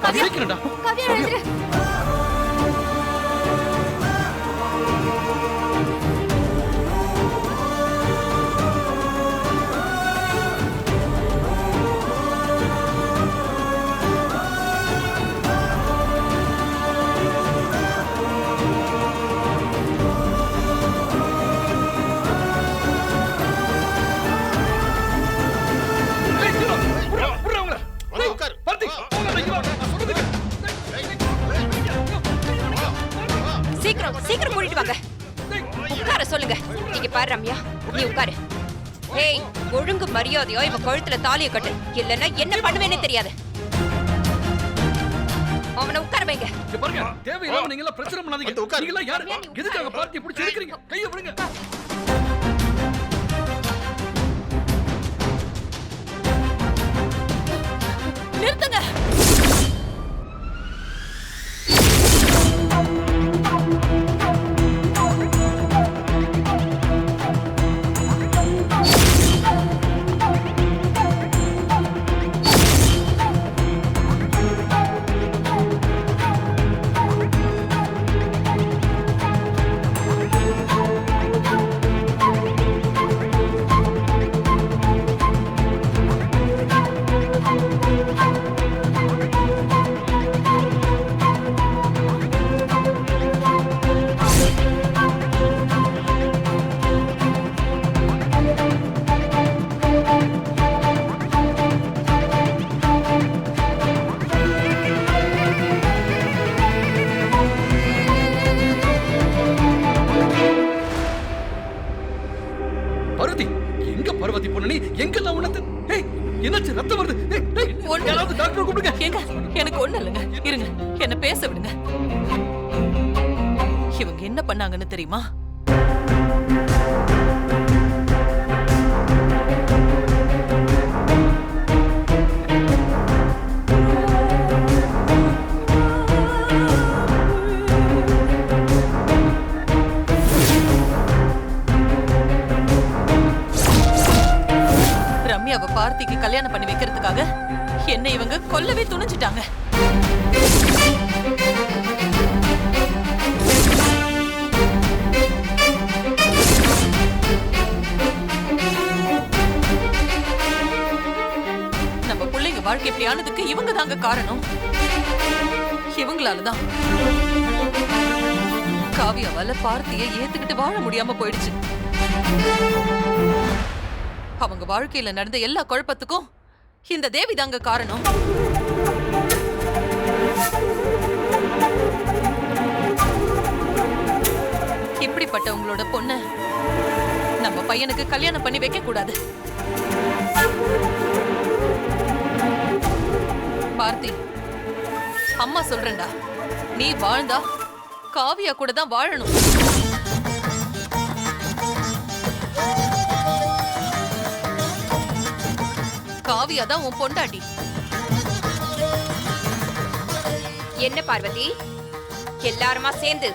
காவியா காவியா எழுந்துரு. சீக்கிரம் கூட்டிட்டு வாங்க. உட்கார சொல்லுங்க. இங்க பாரு ரம்யா, நீ உட்காரு. ஏய், ஒழுங்கு மரியாதையோ இவ கழுத்துல தாலியை கட்டு, இல்லன்னா என்ன பண்ணுவேன்னு தெரியாது. அவனை உட்கார வைங்க. இங்க பாருங்க, தேவையில்லாம நீங்க எல்லாம் பிரச்சனை பண்ணாதீங்க. நீங்க எல்லாம் யாரு? எதுக்காக பார்ட்டி இப்படி செதுக்குறீங்க? கையை விடுங்க. நிறுத்துங்க. பார்வதி பொண்ணு, நீ எங்கெல்லாம் உணர்ந்து? என்னாச்சு? ரத்தம் வருது. டாக்டர் கூப்பிடுங்க. எனக்கு ஒண்ணு இல்லைங்க, இருங்க, என்ன பேச விடுங்க. இவங்க என்ன பண்ணாங்கன்னு தெரியுமா? ரம்யாவை பார்த்திக்கு கல்யாணம் பண்ணி வைக்கிறதுக்காக என்ன இவங்க கொல்லவே துணிஞ்சிட்டாங்க. நம்ம பிள்ளைங்க வாழ்க்கை இப்படி ஆனதுக்கு இவங்க தாங்க காரணம். இவங்களாலதான் காவியாவால பார்த்தியை ஏத்துக்கிட்டு வாழ முடியாம போயிடுச்சு. அவங்க வாழ்க்கையில நடந்த எல்லா குழப்பத்துக்கும் இந்த தேவி தாங்க காரணம். இப்படிப்பட்ட உங்களோட பொண்ணு நம்ம பையனுக்கு கல்யாணம் பண்ணி வைக்க கூடாது. பார்த்தி, அம்மா சொல்றேன்டா, நீ வாழ்ந்தா காவியா கூட தான் வாழணும். காவியா தான் உன் பொண்டாட்டி. என்ன பார்வதி, எல்லாருமா சேர்ந்து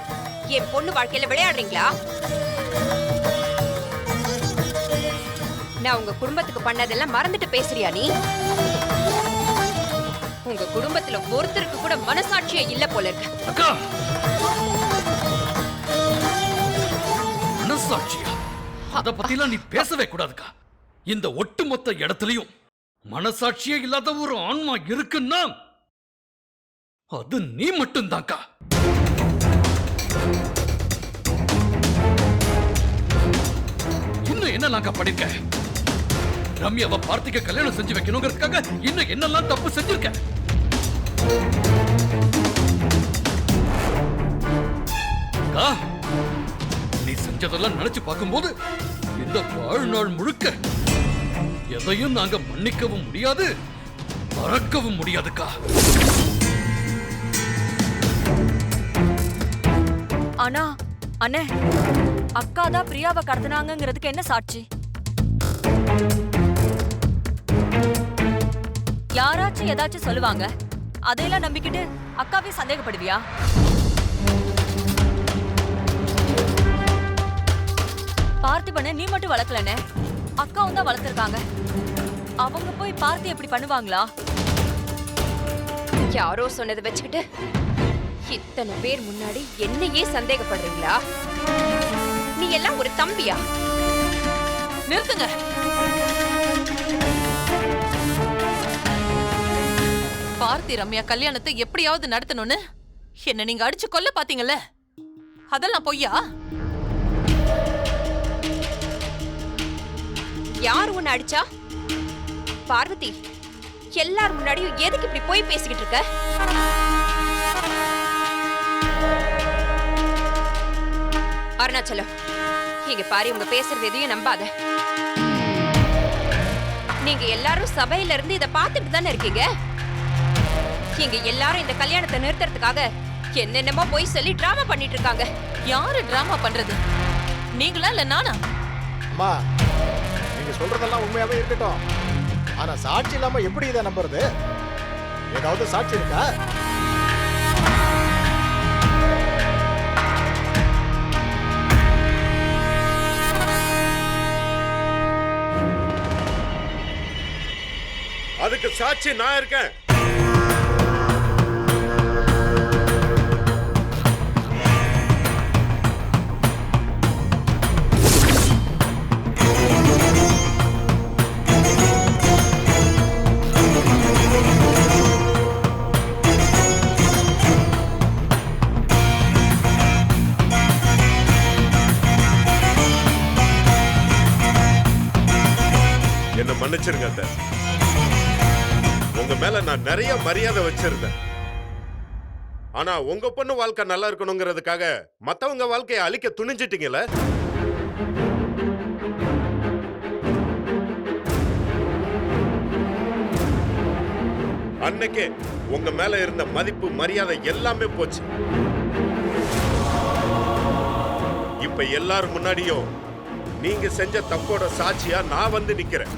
என் பொண்ணு வாழ்க்கையில விளையாடுறீங்களா? நான் உங்க குடும்பத்துக்கு பண்ணதெல்லாம் மறந்துட்டு பேசுறியா நீ? உங்க குடும்பத்துல ஒருத்தருக்கு கூட மனசாட்சியே இல்ல போல இருக்கு. அக்கா, மனசாட்சியா? அத பத்திலாம் நீ பேசவே கூடாதுக்கா. இந்த ஒட்டுமொத்த இடத்துலயும் மனசாட்சியே இல்லாத ஒரு ஆன்மா இருக்குன்னா அது நீ மட்டும்தான்க்கா. இன்னும் என்னெல்லாம் படிக்க? ரம்யாவை பார்த்திக்க கல்யாணம் செஞ்சு வைக்கணுங்கிறதுக்காக இன்னும் என்னெல்லாம் தப்பு செஞ்சிருக்க? நீ செஞ்சதெல்லாம் நினைச்சு பார்க்கும்போது இந்த வாழ்நாள் முழுக்க எதையும் நாங்க மன்னிக்கவும் முடியாது, மறக்கவும் முடியாதுக்கா. ஆனா அண்ணே, அக்கா தான் பிரியாவை கடத்தினாங்கிறதுக்கு என்ன சாட்சி? யாராச்சும் ஏதாச்சும் சொல்லுவாங்க, அதையெல்லாம் நம்பிக்கிட்டு அக்காவே சந்தேகப்படுவியா? பார்த்திபனை நீ மட்டும் வளர்க்கலனே, அக்காவும் தான் வளர்த்திருக்காங்க. அவங்க போய் பார்த்தி எப்படி பண்ணுவாங்களா? யாரோ சொன்னதை வச்சுக்கிட்டு இத்தனை பேர் முன்னாடி என்னையே சந்தேகப்படுறீங்களா? நீ எல்லாம் ஒரு தம்பியா? நிறுத்துங்க. பார்த்தி ரம்யா கல்யாணத்தை எப்படியாவது நடத்தணும்னு என்ன நீங்க அடிச்சு கொல்ல பாத்தீங்கல்ல, அதெல்லாம் பொய்யா? யார் உன்னை அடிச்சா? பார்வதி, எல்லார் முன்னாடியும் எதுக்கு இப்படி போய் பேசிக்கிட்டு இருக்க? அருணாச்சலம், இங்க பாரு, உங்க பேசுறது எதையும் நம்பாத. நீங்க எல்லாரும் சபையில இருந்து இத பாத்துட்டு தானே இருக்கீங்க. இங்க எல்லாரும் இந்த கல்யாணத்தை நிறுத்துறதுக்காக என்னென்னமோ போய் சொல்லி டிராமா பண்ணிட்டு இருக்காங்க. யாரு டிராமா பண்றது, நீங்களா இல்ல நானா? அம்மா, நீங்க சொல்றதெல்லாம் உண்மையாவே இருக்கட்டும். ஆனா சாட்சி இல்லாம எப்படி இதை நம்புறது? ஏதாவது சாட்சி இருக்கா? அதுக்கு சாட்சி நான் இருக்கேன். என்ன மன்னிச்சிருங்க அத்தை. உங்க மேல நான் நிறைய மரியாதை வச்சிருந்தேன். ஆனா உங்க பொண்ணு வாழ்க்கை நல்லா இருக்கணுங்கிறதுக்காக மத்தவங்க வாழ்க்கையை அழிக்க துணிஞ்சிட்டீங்கல்ல. அன்னைக்கே உங்க மேல இருந்த மதிப்பு மரியாதை எல்லாமே போச்சு. இப்ப எல்லாரும் முன்னாடியும் நீங்க செஞ்ச தப்போட சாட்சியா நான் வந்து நிக்கிறேன்.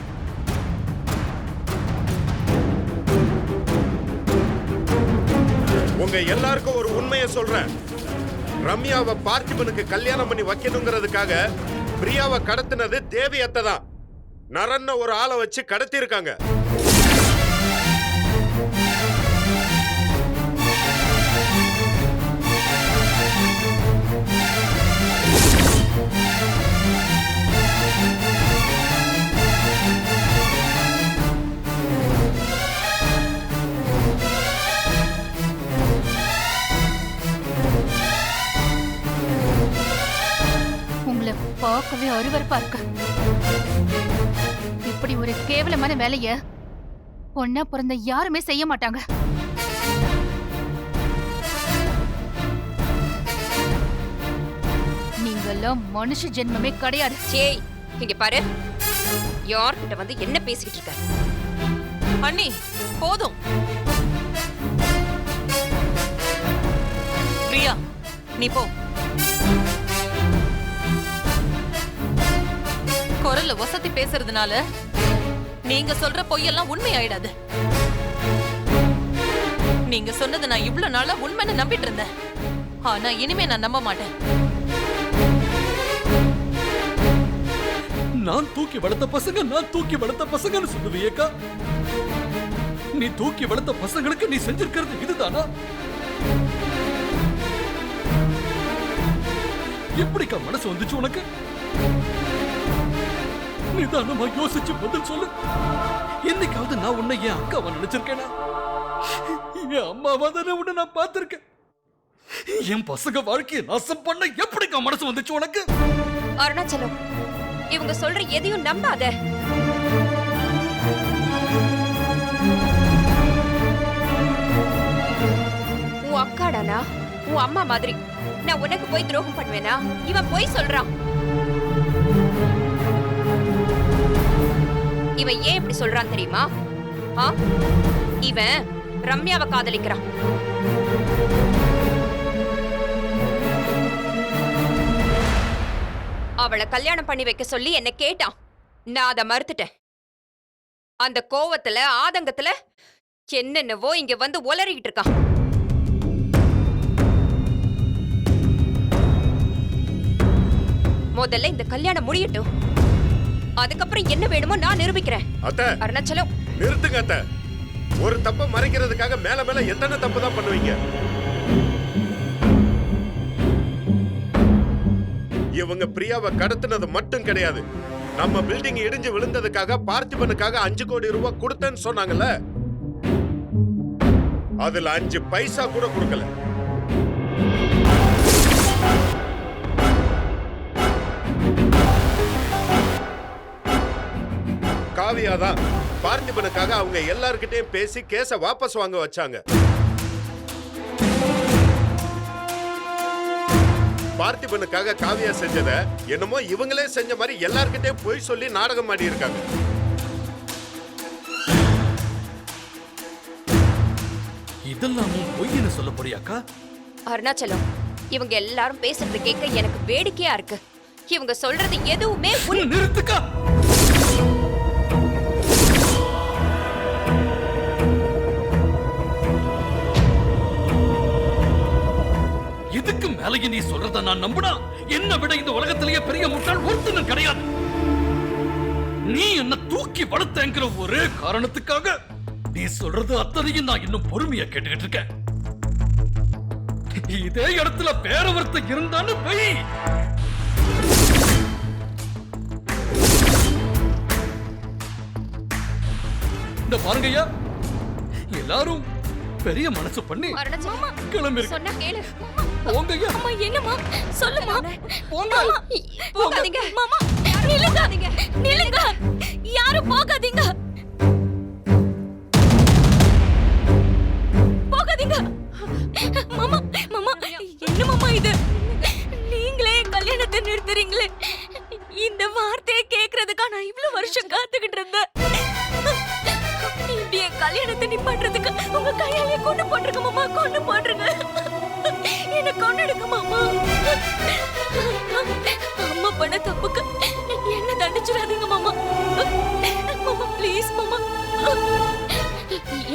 உங்க எல்லாருக்கும் ஒரு உண்மையை சொல்றேன். ரம்யாவை பார்த்திபனுக்கு கல்யாணம் பண்ணி வைக்கணுங்கிறதுக்காக பிரியாவை கடத்தினது தேவி அத்தை தான். நரன்ன ஒரு ஆளை வச்சு கடத்தி இருக்காங்க. பார்க்கவே அருவருப்பா இருக்கு. இப்படி ஒரு கேவலமான வேலைய பொண்ணா பிறந்த யாருமே செய்ய மாட்டாங்க. நீங்கெல்லாம் மனுஷ ஜென்மமே கிடையாது. சேய், இங்க பாரு, யார்கிட்ட வந்து என்ன பேசிக்கிட்டு இருக்க? அண்ணி போதும். பிரியா, நீ போ. குரல்ல வசதி பேசுறதுனால நீங்க சொல்ற பொய்யெல்லாம் உண்மை ஆயிடாது. நீங்க சொன்னது நான் இவ்வளவு நாளா உண்மைன்னு நம்பிட்டு இருந்தேன். ஆனா இனிமே நான் நம்ப மாட்டேன். நான் தூக்கி வளர்த்த பசங்கன்னு சொல்லுவியேக்கா. நீ தூக்கி வளர்த்த பசங்களுக்கு நீ செஞ்சிருக்கிறது இதுதானா? எப்படிக்கா மனசு வந்துச்சு உனக்கு? நிதானமா யோசிச்சு பதில் சொல்லு. என்னைக்காவது நான் உன்னை என் அக்காவா நினைச்சிருக்கேனா? என் அம்மாவா தானே உன்னை நான் பார்த்திருக்கேன். என் பசங்க வாழ்க்கையை நாசம் பண்ண எப்படிக்கா மனசு வந்துச்சு உனக்கு? அருணாச்சலம், இவங்க சொல்ற எதையும் நம்பாத. உன் அக்காடானா உன் அம்மா மாதிரி. நான் உனக்கு போய் துரோகம் பண்ணுவேனா? இவன் போய் சொல்றான். இவன் ஏன் இப்படி சொல்றான் தெரியுமா? இவன் ரம்யாவை காதலிக்கிறான். அவளை கல்யாணம் பண்ணி வைக்க சொல்லி என்ன கேட்டான். நான் அதை மறுத்துட்டேன். அந்த கோவத்துல ஆதங்கத்துல என்னென்னவோ இங்க வந்து உளறிக்கிட்டு இருக்கான். முதல்ல இந்த கல்யாணம் முடியட்டும். அதுக்கப்புறம் என்ன வேணுமோ நான் நிரூபிக்கிறேன். அத்தை, அருணாச்சலம், நிறுத்துங்க அத்தை. ஒரு தப்ப மறைக்கிறதுக்காக மேல மேல எத்தனை தப்பு தான் பண்ணுவீங்க? இவங்க பிரியாவை கடத்தினது மட்டும் கிடையாது, நம்ம பில்டிங் இடிஞ்சு விழுந்ததுக்காக பார்த்திபனுக்காக 5 கோடி ரூபாய் கொடுத்தேன்னு சொன்னாங்கல்ல, அதுல 5 பைசா கூட கொடுக்கல. காவியா தான் பார்த்திபனுக்காக அவங்க எல்லார்கிட்டயும் பேசி கேஸ வாபஸ் வாங்க வச்சாங்க. பார்த்திபனுக்காக காவியா செஞ்சத என்னமோ இவங்களே செஞ்ச மாதிரி எல்லார்கிட்டயும் போய் சொல்லி நாடகம் ஆடி இருக்காங்க. இதெல்லாமும் பொய்ன்னு சொல்ல போறியாக்கா? அருணாச்சலம், இவங்க எல்லாரும் பேசுறது கேட்க எனக்கு வேடிக்கையா இருக்கு. இவங்க சொல்றது எதுவுமே நிறுத்துக்கா. இதுக்கு மேலேயே நீ சொல்றத நான் நம்பினா என்ன விட இந்த உலகத்திலேயே பெரிய முட்டாள் ஒருத்தனும் கிடையாது. நீ என்ன தூக்கி வளர்த்தங்கிற ஒரே காரணத்துக்காக நீ சொல்றது அத்தனையும் நான் இன்னும் பொறுமையா கேட்டுக்கிட்டு இருக்கேன். இதே இடத்துல வேற ஒருத்தன் இருந்தான்னு வை. இந்த பாருங்கய்யா, எல்லாரும் பெரிய மனசு பண்ணி கிளம்பி சொன்னா கேளு. போங்கய்யா. அம்மா என்னம்மா சொல்லுமா. போங்க. போகாதீங்க மாமா நில்லுங்க நில்லுங்க, யாரும் போகாதீங்க போகாதீங்க. மாமா மாமா என்ன மாமா இது, நீங்களே கல்யாணத்தை நிறுத்துறீங்களே. இந்த வார்த்தையை கேக்குறதுக்கா நான் இவ்வளவு வருஷம் காத்துக்கிட்டு இருந்தேன். இப்படியே கல்யாணத்தை நிப்பாட்டுறதுக்கு உங்க கையாலே கொண்டு போட்டுருங்க மாமா, கொண்டு போட்டுருங்க. என்ன கொண்டுடுங்க மாமா. அம்மா பண்ண தப்புக்கு என்ன தண்டிச்சிடாதீங்க மாமா. மாமா ப்ளீஸ் மாமா,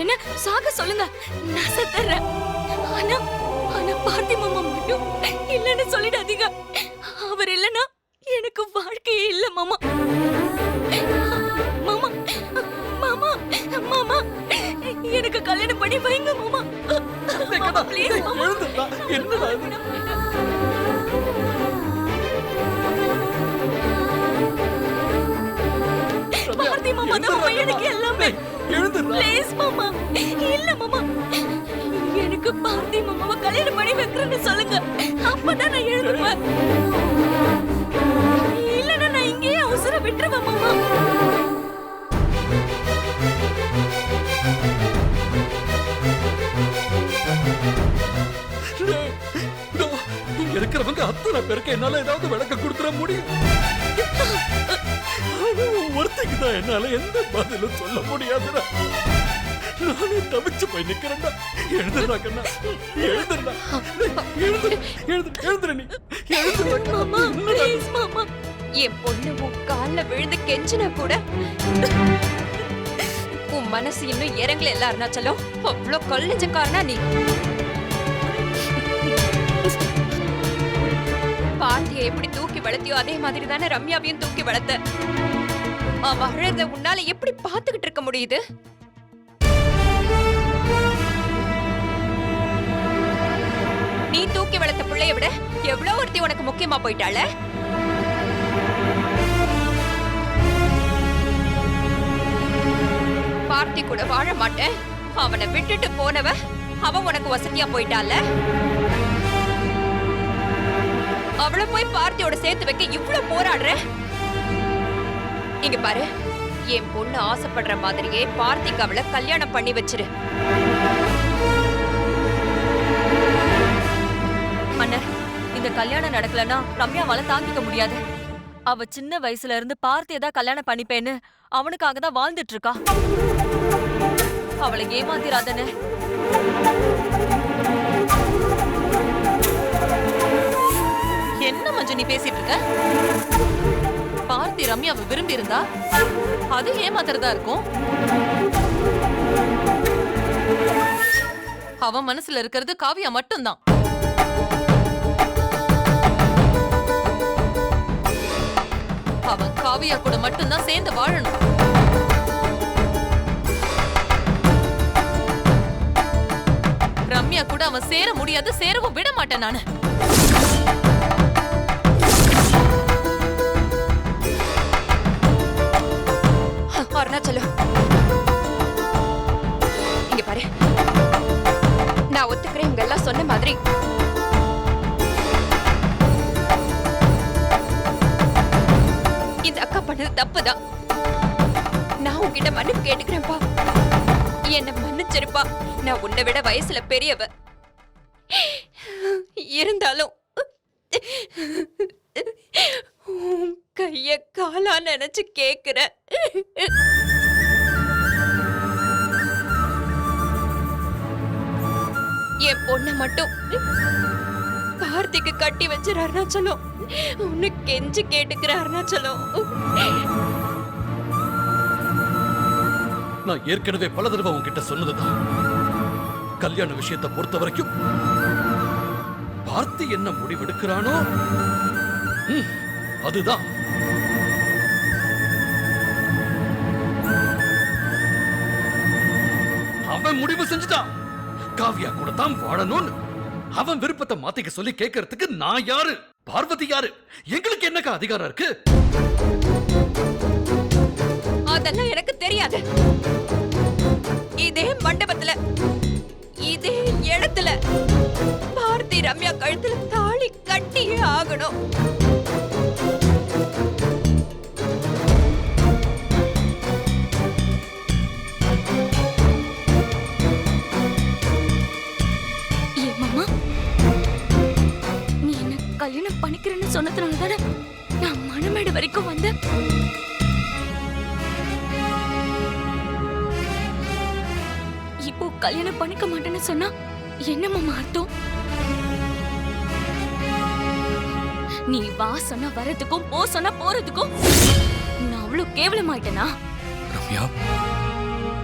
என்ன சாக சொல்லுங்க, நான் செத்துறேன். ஆனா ஆனா பார்த்தி மாமா மட்டும் இல்லைன்னு சொல்லிடாதீங்க. அவர் இல்லைன்னா எனக்கு வாழ்க்கையே இல்லை மாமா. மாமா மாமா மாமா எனக்கு கல்யாணம் பண்ணி வைங்க மாமா. மாமா ப்ளீஸ் மாமா. என்னடா பார்த்தி மாமா தான் எனக்கு எல்லாமே. எழுந்துடா. ப்ளீஸ் மாமா, இல்ல மாமா, எனக்கு பார்த்தி மாமாவை கல்யாணம் பண்ணி வைக்கிறேன்னு சொல்லுங்க, அப்பதான் நான் எழுதுவேன். இல்லன்னா நான் இங்கேயே அவசரம் விட்டுருவேன் மாமா. இருக்கிறவங்க அத்தனை பேருக்கு என்னால ஏதாவது விளக்க கொடுத்துட முடியும். ஒருத்தைக்கு தான் என்னால எந்த பதிலும் சொல்ல முடியாதுடா. நானே தவிச்சு போய் நிக்கிறேன்டா. எழுதுடா கண்ணா, எழுதுடா. எழுதுற நீ எழுதுடா. மாமா ப்ளீஸ் மாமா. என் பொண்ணு உன் கால்ல விழுந்து கெஞ்சினா கூட உன் மனசு இன்னும் இறங்கல. இல்ல அருணாச்சலம், அவ்வளவு கொல்லஞ்சக்காரனா நீ. பார்த்தியை எப்படி தூக்கி வளர்த்தியோ அதே மாதிரி தானே ரம்யாவையும் தூக்கி வளர்த்த. அவ அழத உன்னால எப்படி பாத்துக்கிட்டு இருக்க முடியுது? நீ தூக்கி வளர்த்த பிள்ளைய விட எவ்வளவு ஒருத்தி உனக்கு முக்கியமா போயிட்டாள. பார்த்தி கூட வாழ மாட்டேன் அவனை விட்டுட்டு போனவ அவன் உனக்கு வசதியா போயிட்டால. அவளை போய் பார்த்தியோட சேர்த்து வைக்க இவ்வளவு போராடுற. இங்க பாரு, என் பொண்ணு ஆசைப்படுற மாதிரியே பார்த்திக்கு அவளை கல்யாணம் பண்ணி வச்சிரு. அண்ணா, இந்த கல்யாணம் நடக்கலன்னா ரம்யாவால தாங்கிக்க முடியாது. அவ சின்ன வயசுல இருந்து பார்த்தியை தான் கல்யாணம் பண்ணிப்பேன்னு அவனுக்காக தான் வாழ்ந்துட்டு இருக்கா. அவளை ஏமாத்திராதனே. என்ன மஞ்சு நீ பேசிட்டு இருக்க? பார்த்தி ரம்யாவை விரும்பி இருந்தா அது ஏமாத்துறதா இருக்கும். அவன் மனசுல இருக்கிறது காவியா மட்டும்தான். அவன் காவியா கூட மட்டும்தான் சேர்ந்து வாழணும். ரம்யா கூட அவன் சேர முடியாது, சேரவும் விட மாட்டேன் நானு. அருணாச்சலம், இங்க பாரு, நான் ஒத்துக்கிறேன். இவங்க எல்லாம் சொன்ன மாதிரி இந்த அக்கா பண்ணது தப்புதான். நான் உன்கிட்ட மன்னிப்பு கேட்டுக்கிறேன்ப்பா. என்ன மன்னிச்சிருப்பா. நான் உன்னை விட வயசுல பெரியவ. இருந்தாலும் உன் கைய காலா நினைச்சு கேக்குற. என் பொண்ண மட்டும் பார்த்திக்கு கட்டி வச்சிரு அருணாச்சலம். உன்னை கெஞ்சி கேட்டுக்கிற அருணாச்சலம். நான் ஏற்கனவே பல தடவை உன்கிட்ட சொன்னதுதான். கல்யாண விஷயத்தை பொறுத்த வரைக்கும் பார்த்து என்ன முடிவெடுக்கிறானோ அதுதான். அவன் முடிவு செஞ்சுட்டான். காவியா கூட தான் வாழணும்னு. அவன் விருப்பத்தை மாத்திக்க சொல்லி கேட்கறதுக்கு நான் யாரு? பார்வதி யாரு? எங்களுக்கு என்னக்கா அதிகாரம் இருக்கு? அதெல்லாம் எனக்கு தெரியாது. இதே மண்டபத்துல, இதே இடத்துல பார்த்தி ரம்யா கழுத்துல தாலி கட்டியே ஆகணும். மாமா, நீ என்ன கல்யாணம் பண்ணிக்கிறேன்னு சொன்னதுனாலதானே நான் மணமேடு வரைக்கும் வந்தேன். இப்போ கல்யாணம் பண்ணிக்க மாட்டேன்னு சொன்னா என்ன மாமா அர்த்தம்? நீ வா சொன்னா வரதுக்கும் போ சொன்னா போறதுக்கும் நான் அவ்வளவு கேவலமாயிட்டேனா? ரம்யா,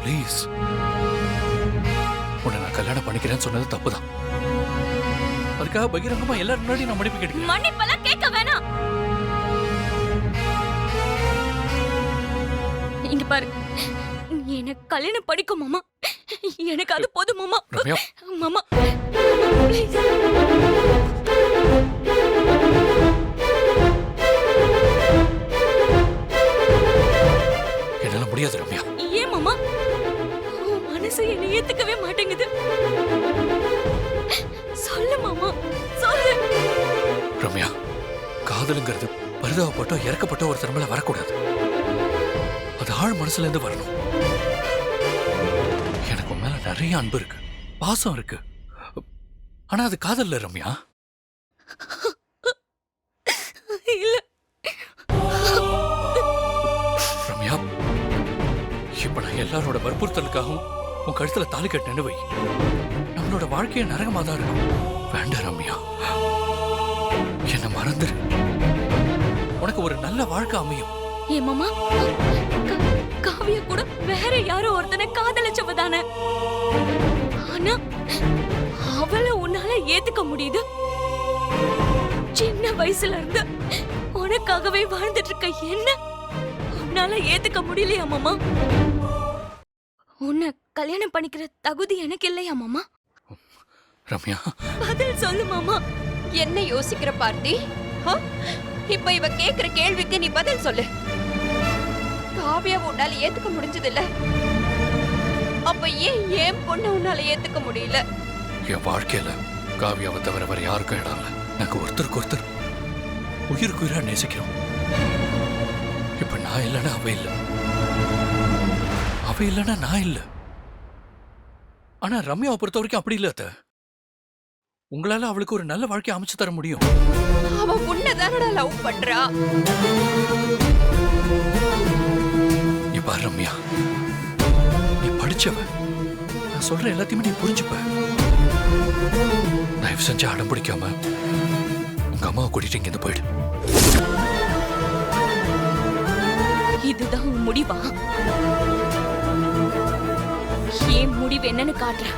ப்ளீஸ். உன்னை நான் கல்யாணம் பண்ணிக்கிறேன்னு சொன்னது தப்புதான். அதுக்காக பகிரங்கமா எல்லாரும் முன்னாடி நான் மன்னிப்பு கேட்கிறேன். மன்னிப்பெல்லாம் கேட்க வேணாம். இங்க பாரு, நீ என்ன கல்யாணம் படிக்கும் மாமா. எனக்கு அது போதும் மாமா. ரம்யா, மாமா ப்ளீஸ். என்னால முடியாது ரம்யா. ஏன் மாமா? உன் மனசு என்னை ஏத்துக்கவே மாட்டேங்குது. சொல்லு மாமா, சொல்லு. ரம்யா, காதலுங்கிறது பரிதாபப்பட்டோ இறக்கப்பட்டோ ஒரு திறமையில வரக்கூடாது. அது ஆழ் மனசுல இருந்து வரணும். எனக்கு உன் மேல நிறைய அன்பு இருக்கு, பாசம் இருக்கு. ஆனா அது காதல்ல ரம்யா. இல்ல ரம்யா, இப்ப நான் எல்லாரோட வற்புறுத்தலுக்காகவும் உன் கழுத்துல தாலி கட்டினு வை. நம்மளோட வாழ்க்கைய நரகமா தான் இருக்கும். வேண்டாம் ரம்யா, என்ன மறந்துரு. உனக்கு ஒரு நல்ல வாழ்க்கை அமையும். ஏ மாமா, காவியா கூட வேற யாரோ ஒருத்தனை காதலிச்சவ தானே. ஆனா அவளை உன்னால ஏத்துக்க முடியுது? சின்ன வயசுல இருந்து உனக்காகவே வாழ்ந்துட்டு இருக்க என்ன உன்னால ஏத்துக்க முடியலையா மாமா? உன்னை கல்யாணம் பண்ணிக்கிற தகுதி எனக்கு இல்லையா மாமா? ரம்யா, பதில் சொல்லு மாமா. என்ன யோசிக்கிற பார்த்தி? இப்ப இவ கேக்குற கேள்விக்கு நீ பதில் சொல்லு. காவியாவை உன்னால ஏத்துக்க முடிஞ்சது இல்ல, அப்ப ஏன் பொண்ணு உன்னால ஏத்துக்க முடியல? என் வாழ்க்கையில காவியாவை தவிர வேற யாருக்கும் இடம் இல்ல. நாங்க ஒருத்தருக்கு ஒருத்தர் உயிருக்கு உயிரா நேசிக்கிறோம். இப்ப நான் இல்லைன்னா அவ இல்ல, அவ இல்லைன்னா நான் இல்ல. ஆனா ரம்யாவை பொறுத்த வரைக்கும் அப்படி இல்ல அத்தை. உங்களால அவளுக்கு ஒரு நல்ல வாழ்க்கை அமைச்சு தர முடியும். அவ உன்னதானடா லவ் பண்றா. நீ பாரு ரம்யா, நீ படிச்சவ. நான் சொல்ற எல்லாத்தையுமே நீ புரிஞ்சுப்ப. தயவு செஞ்சு அடம் பிடிக்காம உங்க அம்மாவை கூட்டிட்டு இங்க இருந்து போயிடு. இதுதான் உன் முடிவா? ஏன் முடிவு என்னன்னு காட்டுற?